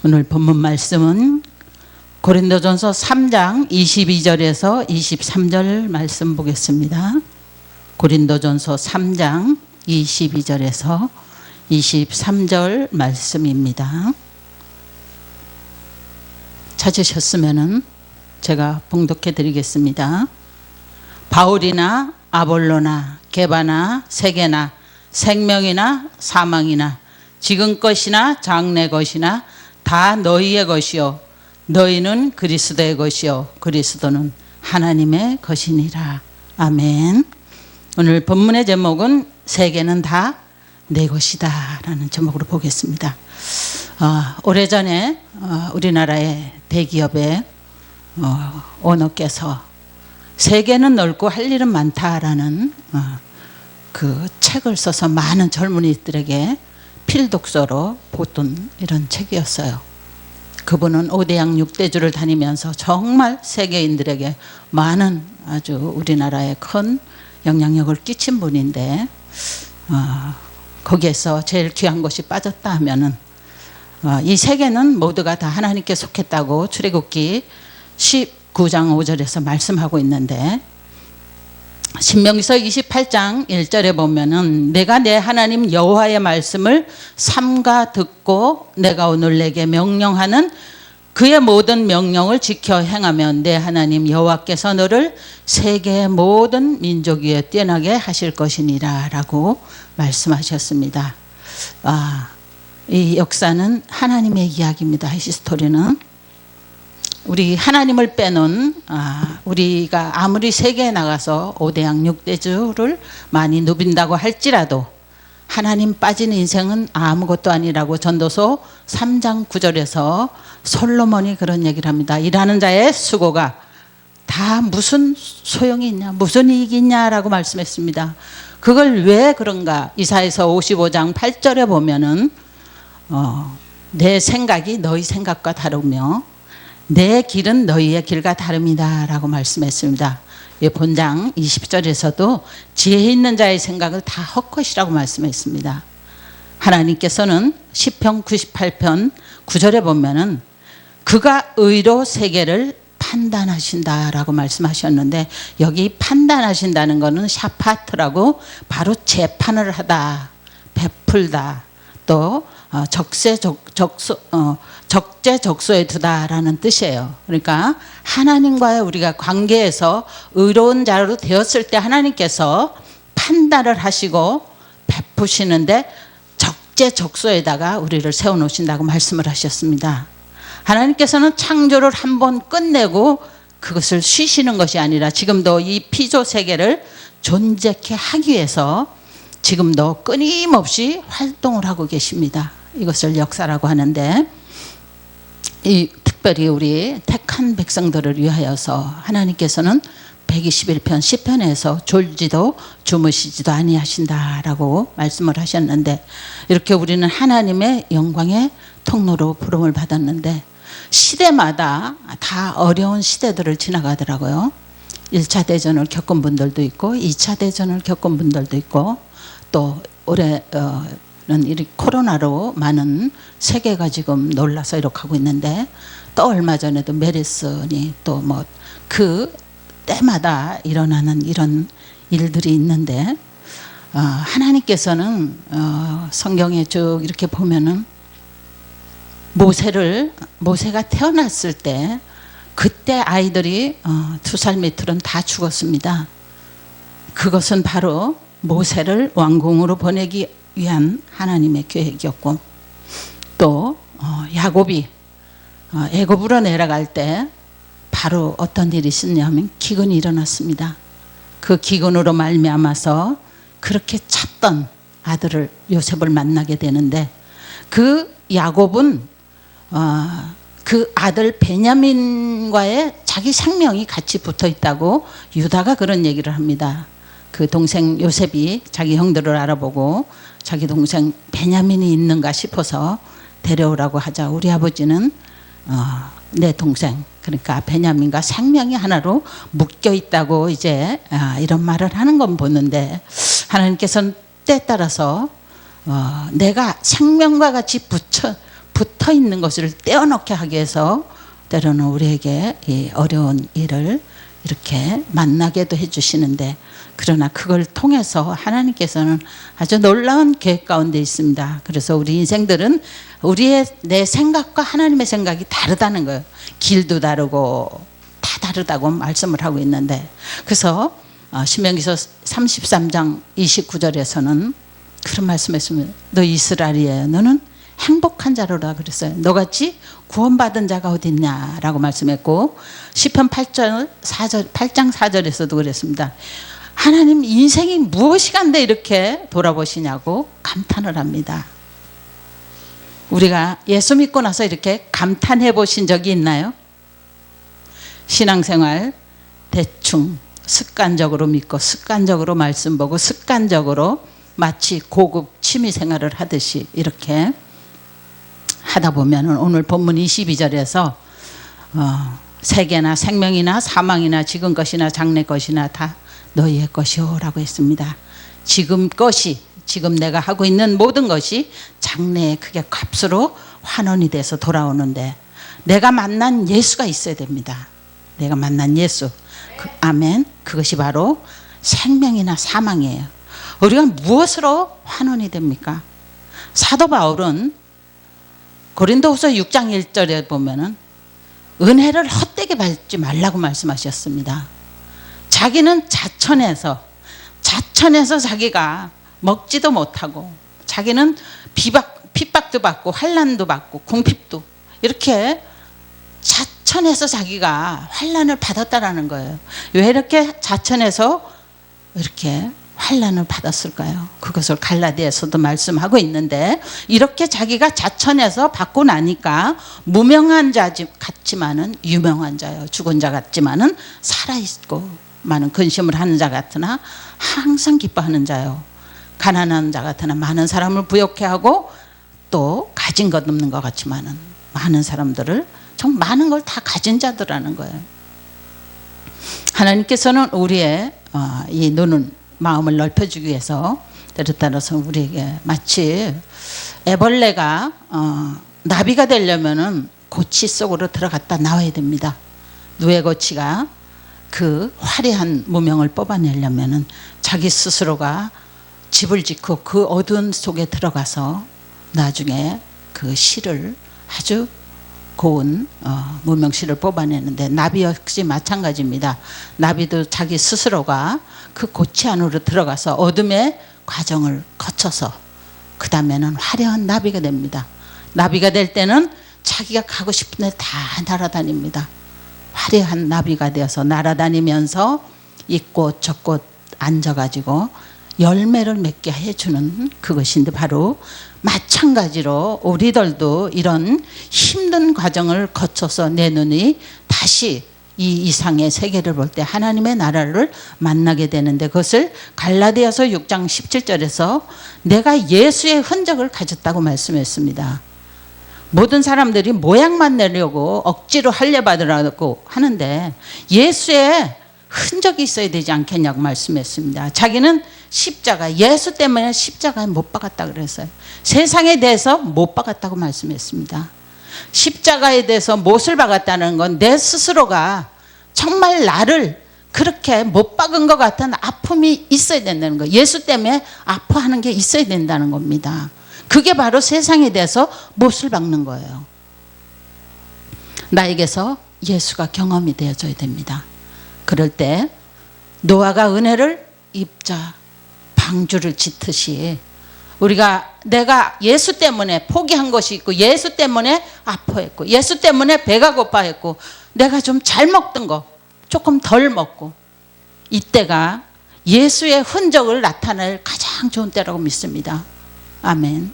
오늘 본문 말씀은 고린도전서 3장 22절에서 23절 말씀 보겠습니다. 고린도전서 3장 22절에서 23절 말씀입니다. 찾으셨으면은 제가 봉독해 드리겠습니다. 바울이나 아볼로나 게바나 세계나 생명이나 사망이나 지금 것이나 장래 것이나 다 너희의 것이요 너희는 그리스도의 것이요 그리스도는 하나님의 것이니라. 아멘. 오늘 본문의 제목은 세계는 다 내 것이다 라는 제목으로 보겠습니다. 오래전에 우리나라의 대기업의 오너께서 세계는 넓고 할 일은 많다라는 그 책을 써서 많은 젊은이들에게 필독서로 보던 이런 책이었어요. 그분은 5대양 6대주를 다니면서 정말 세계인들에게 많은 아주 우리나라에 큰 영향력을 끼친 분인데 거기에서 제일 귀한 것이 빠졌다 하면은 이 세계는 모두가 다 하나님께 속했다고 출애굽기 19장 5절에서 말씀하고 있는데 신명기서 28장 1절에 보면은 내가 내 하나님 여호와의 말씀을 삼가 듣고 내가 오늘 내게 명령하는 그의 모든 명령을 지켜 행하면 내 하나님 여호와께서 너를 세계의 모든 민족 위에 뛰어나게 하실 것이니라 라고 말씀하셨습니다. 이 역사는 하나님의 이야기입니다. 히스토리는 우리 하나님을 빼놓은 우리가 아무리 세계에 나가서 5대양 6대주를 많이 누빈다고 할지라도 하나님 빠진 인생은 아무것도 아니라고 전도서 3장 9절에서 솔로몬이 그런 얘기를 합니다. 일하는 자의 수고가 다 무슨 소용이 있냐 무슨 이익이 있냐라고 말씀했습니다. 그걸 왜 그런가 이사야서 55장 8절에 보면은 내 생각이 너희 생각과 다르며 내 길은 너희의 길과 다릅니다 라고 말씀했습니다. 본장 20절에서도 지혜 있는 자의 생각을 다 헛것이라고 말씀했습니다. 하나님께서는 시편 98편 9절에 보면은 그가 의로 세계를 판단하신다라고 말씀하셨는데 여기 판단하신다는 것은 샤파트라고 바로 재판을 하다 베풀다 또 적재적소에 두다라는 뜻이에요. 그러니까 하나님과의 우리가 관계에서 의로운 자로 되었을 때 하나님께서 판단을 하시고 베푸시는데 적재적소에다가 우리를 세워놓으신다고 말씀을 하셨습니다. 하나님께서는 창조를 한번 끝내고 그것을 쉬시는 것이 아니라 지금도 이 피조 세계를 존재케 하기 위해서 지금도 끊임없이 활동을 하고 계십니다. 이것을 역사라고 하는데 특별히 우리 택한 백성들을 위하여서 하나님께서는 121편 시편에서 졸지도 주무시지도 아니하신다라고 말씀을 하셨는데 이렇게 우리는 하나님의 영광의 통로로 부름을 받았는데 시대마다 다 어려운 시대들을 지나가더라고요. 1차 대전을 겪은 분들도 있고 2차 대전을 겪은 분들도 있고 또 올해는 이 코로나로 많은 세계가 지금 놀라서 이렇게 하고 있는데 또 얼마 전에도 메르스니 또 뭐 그 때마다 일어나는 이런 일들이 있는데 하나님께서는 성경에 쭉 이렇게 보면은 모세가 태어났을 때 그때 아이들이 2살 밑으로는 다 죽었습니다. 그것은 바로 모세를 왕궁으로 보내기 위한 하나님의 계획이었고 또 야곱이 애굽으로 내려갈 때 바로 어떤 일이 있었냐면 기근이 일어났습니다. 그 기근으로 말미암아서 그렇게 찾던 아들을 요셉을 만나게 되는데 그 야곱은 그 아들 베냐민과의 자기 생명이 같이 붙어 있다고 유다가 그런 얘기를 합니다. 그 동생 요셉이 자기 형들을 알아보고 자기 동생 베냐민이 있는가 싶어서 데려오라고 하자 우리 아버지는 내 동생 그러니까 베냐민과 생명이 하나로 묶여 있다고 이제 이런 말을 하는 건 보는데 하나님께서는 때에 따라서 내가 생명과 같이 붙어 붙어 있는 것을 떼어놓게 하기 위해서 때로는 우리에게 이 어려운 일을 이렇게 만나게도 해주시는데, 그러나 그걸 통해서 하나님께서는 아주 놀라운 계획 가운데 있습니다. 그래서 우리 인생들은 내 생각과 하나님의 생각이 다르다는 거예요. 길도 다르고 다 다르다고 말씀을 하고 있는데, 그래서 신명기서 33장 29절에서는 그런 말씀했습니다. 너 이스라엘이야, 너는 행복한 자로라 그랬어요. 너같이 구원받은 자가 어디 있냐라고 말씀했고, 시편 8장 4절에서도 그랬습니다. 하나님, 인생이 무엇이간데 이렇게 돌아보시냐고 감탄을 합니다. 우리가 예수 믿고 나서 이렇게 감탄해 보신 적이 있나요? 신앙생활 대충 습관적으로 믿고 습관적으로 말씀 보고 습관적으로 마치 고급 취미생활을 하듯이 이렇게 하다 보면 오늘 본문 22절에서 세계나 생명이나 사망이나 지금 것이나 장래 것이나 다 너희의 것이오 라고 했습니다. 지금 것이, 지금 내가 하고 있는 모든 것이 장래에 그게 값으로 환원이 돼서 돌아오는데, 내가 만난 예수가 있어야 됩니다. 내가 만난 예수, 아멘. 그것이 바로 생명이나 사망이에요. 우리가 무엇으로 환원이 됩니까? 사도 바울은 고린도후서 6장 1절에 보면은 은혜를 헛되게 받지 말라고 말씀하셨습니다. 자기는 자천해서 자기가 먹지도 못하고, 자기는 핍박도 받고 환난도 받고 궁핍도, 이렇게 자천해서 자기가 환난을 받았다라는 거예요. 왜 이렇게 자천해서 이렇게 환난을 받았을까요? 그것을 갈라디아서도 말씀하고 있는데, 이렇게 자기가 자천해서 받고 나니까 무명한 자 같지만은 유명한 자요, 죽은 자 같지만은 살아있고 많은 근심을 하는 자 같으나 항상 기뻐하는 자요, 가난한 자 같으나 많은 사람을 부욕해 하고, 또 가진 것 없는 것 같지만은 많은 사람들을, 좀 많은 걸 다 가진 자들라는 거예요. 하나님께서는 우리의 이 눈은 마음을 넓혀주기 위해서 때를 따라서 우리에게 마치 애벌레가 나비가 되려면은 고치 속으로 들어갔다 나와야 됩니다. 누에 고치가 그 화려한 무명을 뽑아내려면은 자기 스스로가 집을 짓고 그 어두운 속에 들어가서 나중에 그 실을, 아주 고운 무명실을 뽑아내는데, 나비 역시 마찬가지입니다. 나비도 자기 스스로가 그 고치 안으로 들어가서 어둠의 과정을 거쳐서 그 다음에는 화려한 나비가 됩니다. 나비가 될 때는 자기가 가고 싶은 데 다 날아다닙니다. 화려한 나비가 되어서 날아다니면서 이 꽃 저 꽃 앉아가지고 열매를 맺게 해주는 그것인데, 바로 마찬가지로 우리들도 이런 힘든 과정을 거쳐서 내 눈이 다시 이 이상의 세계를 볼 때 하나님의 나라를 만나게 되는데, 그것을 갈라디아서 6장 17절에서 내가 예수의 흔적을 가졌다고 말씀했습니다. 모든 사람들이 모양만 내려고 억지로 할례받으라고 하는데 예수의 흔적이 있어야 되지 않겠냐고 말씀했습니다. 자기는 십자가, 예수 때문에 십자가에 못 박았다 그랬어요. 세상에 대해서 못 박았다고 말씀했습니다. 십자가에 대해서 못을 박았다는 건 내 스스로가 정말 나를 그렇게 못 박은 것 같은 아픔이 있어야 된다는 거예요. 예수 때문에 아파하는 게 있어야 된다는 겁니다. 그게 바로 세상에 대해서 못을 박는 거예요. 나에게서 예수가 경험이 되어져야 됩니다. 그럴 때 노아가 은혜를 입자 방주를 짓듯이 내가 예수 때문에 포기한 것이 있고, 예수 때문에 아파했고, 예수 때문에 배가 고파했고, 내가 좀 잘 먹던 거 조금 덜 먹고, 이때가 예수의 흔적을 나타낼 가장 좋은 때라고 믿습니다. 아멘.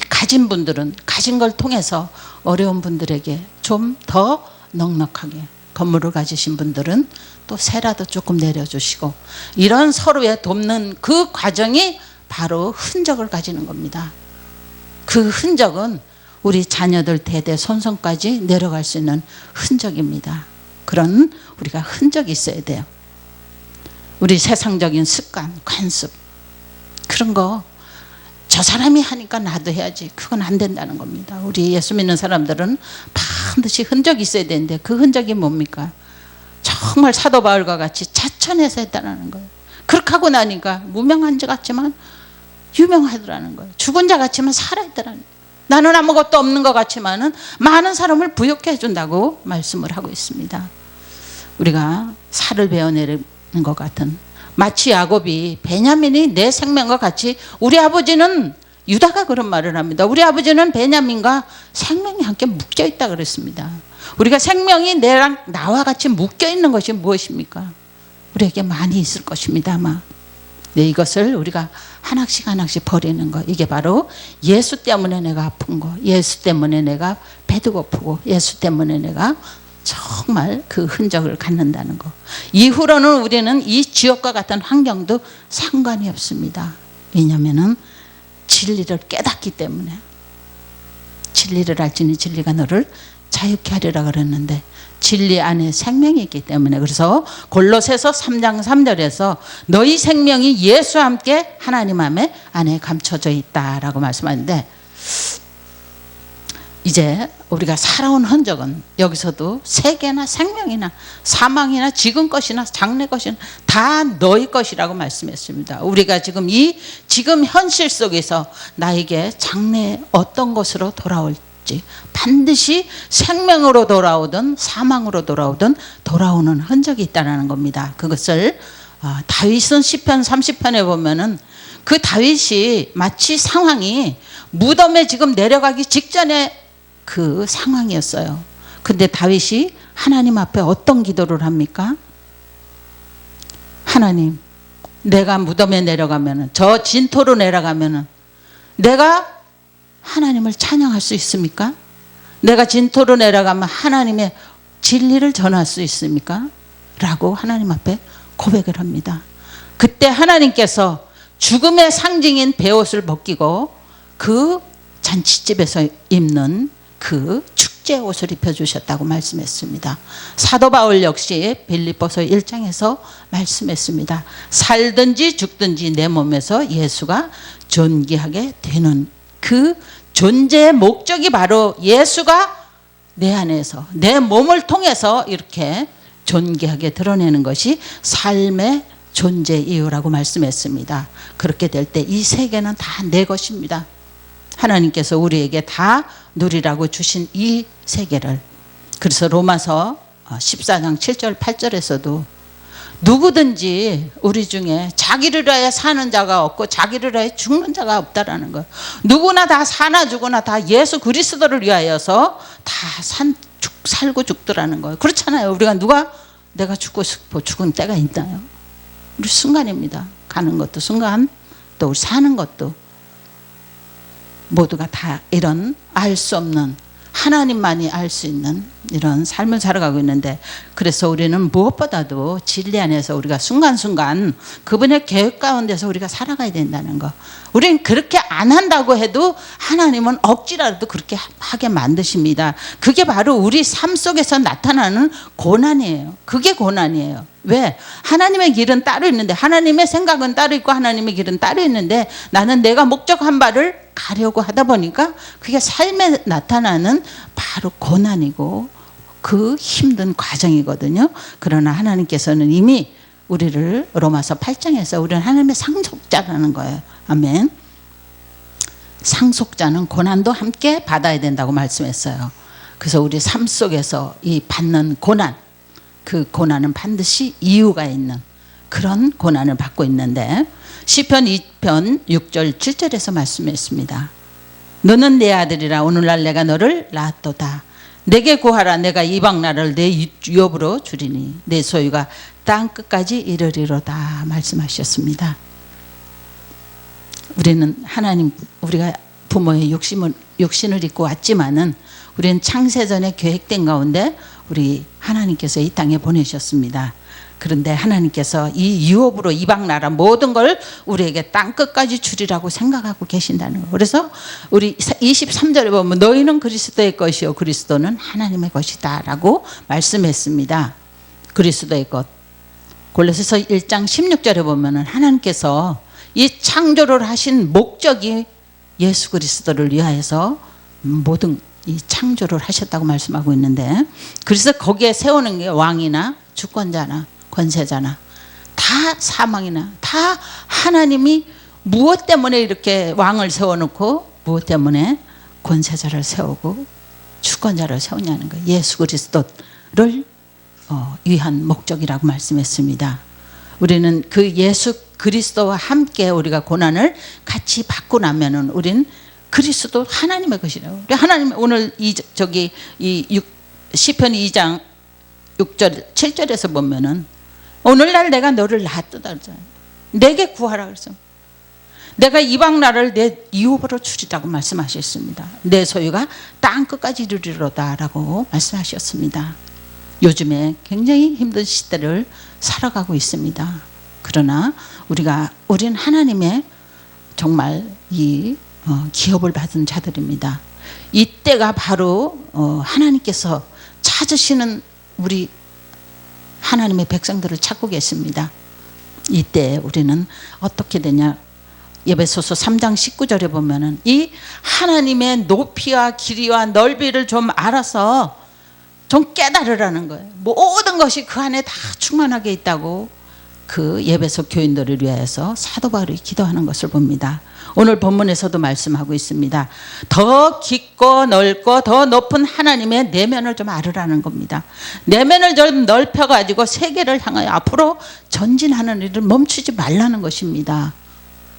가진 분들은 가진 걸 통해서 어려운 분들에게 좀 더 넉넉하게, 건물을 가지신 분들은 또 세라도 조금 내려주시고, 이런 서로의 돕는 그 과정이 바로 흔적을 가지는 겁니다. 그 흔적은 우리 자녀들 대대 손손까지 내려갈 수 있는 흔적입니다. 그런 우리가 흔적이 있어야 돼요. 우리 세상적인 습관, 관습, 그런 거 저 사람이 하니까 나도 해야지. 그건 안 된다는 겁니다. 우리 예수 믿는 사람들은 반드시 흔적이 있어야 되는데 그 흔적이 뭡니까? 정말 사도 바울과 같이 자천해서 했다는 거예요. 그렇게 하고 나니까 무명한 자 같지만 유명하더라는 거예요. 죽은 자 같지만 살아있더라는 거예요. 나는 아무것도 없는 것 같지만은 많은 사람을 부욕해 준다고 말씀을 하고 있습니다. 우리가 살을 베어내는 것 같은, 마치 야곱이 베냐민이 내 생명과 같이, 우리 아버지는 유다가 그런 말을 합니다. 우리 아버지는 베냐민과 생명이 함께 묶여 있다 그랬습니다. 우리가 생명이 나와 같이 묶여 있는 것이 무엇입니까? 우리에게 많이 있을 것입니다. 아마 네, 이것을 우리가 하나씩 하나씩 버리는 거, 이게 바로 예수 때문에 내가 아픈 거, 예수 때문에 내가 배도 고프고, 예수 때문에 내가 정말 그 흔적을 갖는다는 거. 이후로는 우리는 이 지옥과 같은 환경도 상관이 없습니다. 왜냐하면 진리를 깨닫기 때문에. 진리를 알지니 진리가 너를 자유케 하리라 그랬는데 진리 안에 생명이 있기 때문에, 그래서 골로새서 3장 3절에서 너희 생명이 예수와 함께 하나님 안에 감춰져 있다라고 말씀하는데, 이제 우리가 살아온 흔적은 여기서도 세계나 생명이나 사망이나 지금 것이나 장래 것이나 다 너희 것이라고 말씀했습니다. 우리가 지금 현실 속에서 나에게 장래 어떤 것으로 돌아올지, 반드시 생명으로 돌아오든 사망으로 돌아오든 돌아오는 흔적이 있다는 겁니다. 그것을 다윗은 시편 30편에 보면은 그 다윗이 마치 상황이 무덤에 지금 내려가기 직전에 그 상황이었어요. 근데 다윗이 하나님 앞에 어떤 기도를 합니까? 하나님, 내가 무덤에 내려가면은, 저 진토로 내려가면은 내가 하나님을 찬양할 수 있습니까? 내가 진토로 내려가면 하나님의 진리를 전할 수 있습니까? 라고 하나님 앞에 고백을 합니다. 그때 하나님께서 죽음의 상징인 베옷을 벗기고 그 잔치집에서 입는 그 축제 옷을 입혀주셨다고 말씀했습니다. 사도 바울 역시 빌립보서 1장에서 말씀했습니다. 살든지 죽든지 내 몸에서 예수가 존귀하게 되는 그 존재의 목적이 바로 예수가 내 안에서, 내 몸을 통해서 이렇게 존귀하게 드러내는 것이 삶의 존재 이유라고 말씀했습니다. 그렇게 될 때 이 세계는 다 내 것입니다. 하나님께서 우리에게 다 누리라고 주신 이 세계를. 그래서 로마서 14장 7절 8절에서도 누구든지 우리 중에 자기를 위하여 사는 자가 없고 자기를 위하여 죽는 자가 없다라는 거예요. 누구나 다 사나 죽으나 다 예수 그리스도를 위하여서 다 살고 죽더라는 거예요. 그렇잖아요. 우리가 내가 죽고 싶어 죽은 때가 있나요? 우리 순간입니다. 가는 것도 순간, 또 우리 사는 것도 모두가 다 이런 알 수 없는, 하나님만이 알 수 있는 이런 삶을 살아가고 있는데, 그래서 우리는 무엇보다도 진리 안에서 우리가 순간순간 그분의 계획 가운데서 우리가 살아가야 된다는 거. 우리는 그렇게 안 한다고 해도 하나님은 억지라도 그렇게 하게 만드십니다. 그게 바로 우리 삶 속에서 나타나는 고난이에요. 그게 고난이에요. 왜? 하나님의 길은 따로 있는데, 하나님의 생각은 따로 있고 하나님의 길은 따로 있는데, 나는 내가 목적한 바를 가려고 하다 보니까 그게 삶에 나타나는 바로 고난이고 그 힘든 과정이거든요. 그러나 하나님께서는 이미 우리를 로마서 8장에서 우리는 하나님의 상속자라는 거예요. 아멘. 상속자는 고난도 함께 받아야 된다고 말씀했어요. 그래서 우리 삶 속에서 이 받는 고난, 그 고난은 반드시 이유가 있는 그런 고난을 받고 있는데, 시편 2편 6절 7절에서 말씀했습니다. 너는 내 아들이라 오늘날 내가 너를 낳았도다. 내게 구하라. 내가 이방 나라를 내 유업으로 주리니 내 소유가 땅 끝까지 이르리로다 말씀하셨습니다. 우리는 하나님, 우리가 부모의 육신을 입고 왔지만은 우리는 창세전에 계획된 가운데 우리 하나님께서 이 땅에 보내셨습니다. 그런데 하나님께서 이 유업으로 이방 나라 모든 걸 우리에게 땅 끝까지 주리라고 생각하고 계신다는 거예요. 그래서 우리 23절에 보면 너희는 그리스도의 것이요 그리스도는 하나님의 것이다 라고 말씀했습니다. 그리스도의 것. 골로새서 1장 16절에 보면 하나님께서 이 창조를 하신 목적이 예수 그리스도를 위하여서 모든 이 창조를 하셨다고 말씀하고 있는데, 그래서 거기에 세우는 게 왕이나 주권자나 권세자나 다 사망이나 다 하나님이 무엇 때문에 이렇게 왕을 세워놓고 무엇 때문에 권세자를 세우고 주권자를 세우냐는 거예요. 예수 그리스도를 위한 목적이라고 말씀했습니다. 우리는 그 예수 그리스도와 함께 우리가 고난을 같이 받고 나면은 우리는 그리스도 하나님의 것이라고. 하나님 오늘 시편 2장 6절 7절에서 보면은 오늘날 내가 너를 낳았다 그러잖아요. 내게 구하라 그랬어. 내가 이방 나라를 내 유업으로 주리라고 말씀하셨습니다. 내 소유가 땅 끝까지 이르리로다라고 말씀하셨습니다. 요즘에 굉장히 힘든 시대를 살아가고 있습니다. 그러나 우리는 하나님의 정말 이 기업을 받은 자들입니다. 이때가 바로 하나님께서 찾으시는 우리 하나님의 백성들을 찾고 계십니다. 이때 우리는 어떻게 되냐? 에베소서 3장 19절에 보면은 이 하나님의 높이와 길이와 넓이를 좀 알아서 좀 깨달으라는 거예요. 모든 것이 그 안에 다 충만하게 있다고 그 에베소 교인들을 위하여서 사도 바울이 기도하는 것을 봅니다. 오늘 본문에서도 말씀하고 있습니다. 더 깊고 넓고 더 높은 하나님의 내면을 좀 알으라는 겁니다. 내면을 좀 넓혀가지고 세계를 향하여 앞으로 전진하는 일을 멈추지 말라는 것입니다.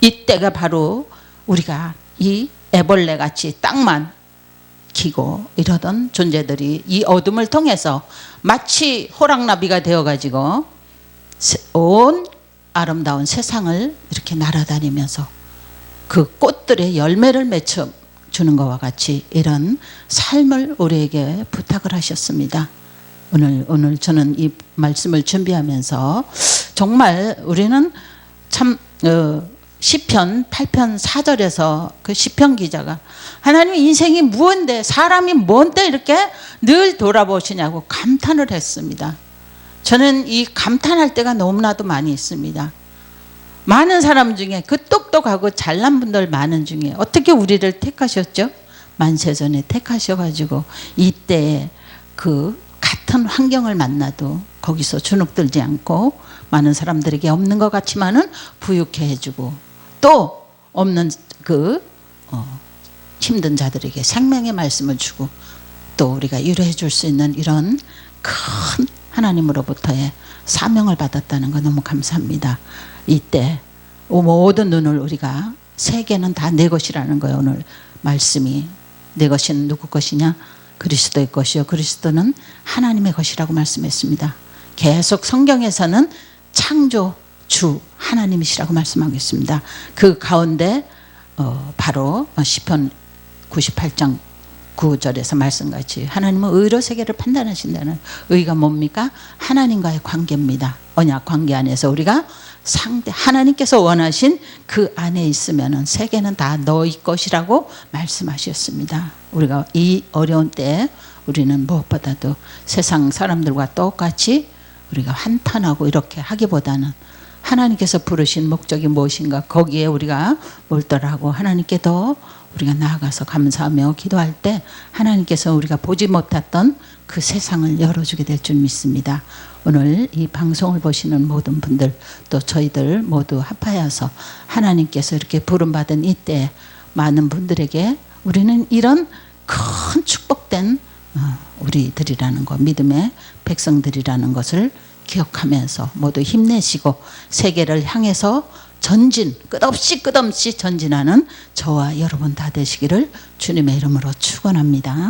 이때가 바로 우리가 이 애벌레같이 땅만 기고 이러던 존재들이 이 어둠을 통해서 마치 호랑나비가 되어가지고 온 아름다운 세상을 이렇게 날아다니면서 그 꽃들의 열매를 맺어 주는 것과 같이 이런 삶을 우리에게 부탁을 하셨습니다. 오늘 저는 이 말씀을 준비하면서 정말 우리는 참 시편 8편 4절에서 그 시편 기자가 하나님 인생이 무언데 사람이 뭔데 이렇게 늘 돌아보시냐고 감탄을 했습니다. 저는 이 감탄할 때가 너무나도 많이 있습니다. 많은 사람 중에 그 똑똑하고 잘난 분들 많은 중에 어떻게 우리를 택하셨죠? 만세전에 택하셔가지고 이때 그 같은 환경을 만나도 거기서 주눅들지 않고 많은 사람들에게 없는 것 같지만은 부유케 해주고 또 없는 힘든 자들에게 생명의 말씀을 주고 또 우리가 위로해 줄 수 있는 이런 큰 하나님으로부터의 사명을 받았다는 거 너무 감사합니다. 이때 모든 눈을 우리가 세계는 다 내 것이라는 거예요. 오늘 말씀이 내 것은 누구 것이냐? 그리스도의 것이요 그리스도는 하나님의 것이라고 말씀했습니다. 계속 성경에서는 창조주 하나님이시라고 말씀하고 있습니다. 그 가운데 바로 시편 98장 9절에서 말씀같이 하나님은 의로 세계를 판단하신다는 의가 뭡니까? 하나님과의 관계입니다. 언약 관계 안에서 우리가 하나님께서 원하신 그 안에 있으면은 세계는 다 너희 것이라고 말씀하셨습니다. 우리가 이 어려운 때에 우리는 무엇보다도 세상 사람들과 똑같이 우리가 한탄하고 이렇게 하기보다는 하나님께서 부르신 목적이 무엇인가 거기에 우리가 몰두하고 하나님께 더 우리가 나아가서 감사하며 기도할 때 하나님께서 우리가 보지 못했던 그 세상을 열어주게 될 줄 믿습니다. 오늘 이 방송을 보시는 모든 분들 또 저희들 모두 합하여서 하나님께서 이렇게 부름받은 이때 많은 분들에게 우리는 이런 큰 축복된 우리들이라는 것, 믿음의 백성들이라는 것을 기억하면서 모두 힘내시고 세계를 향해서 끝없이 전진하는 저와 여러분 다 되시기를 주님의 이름으로 축원합니다.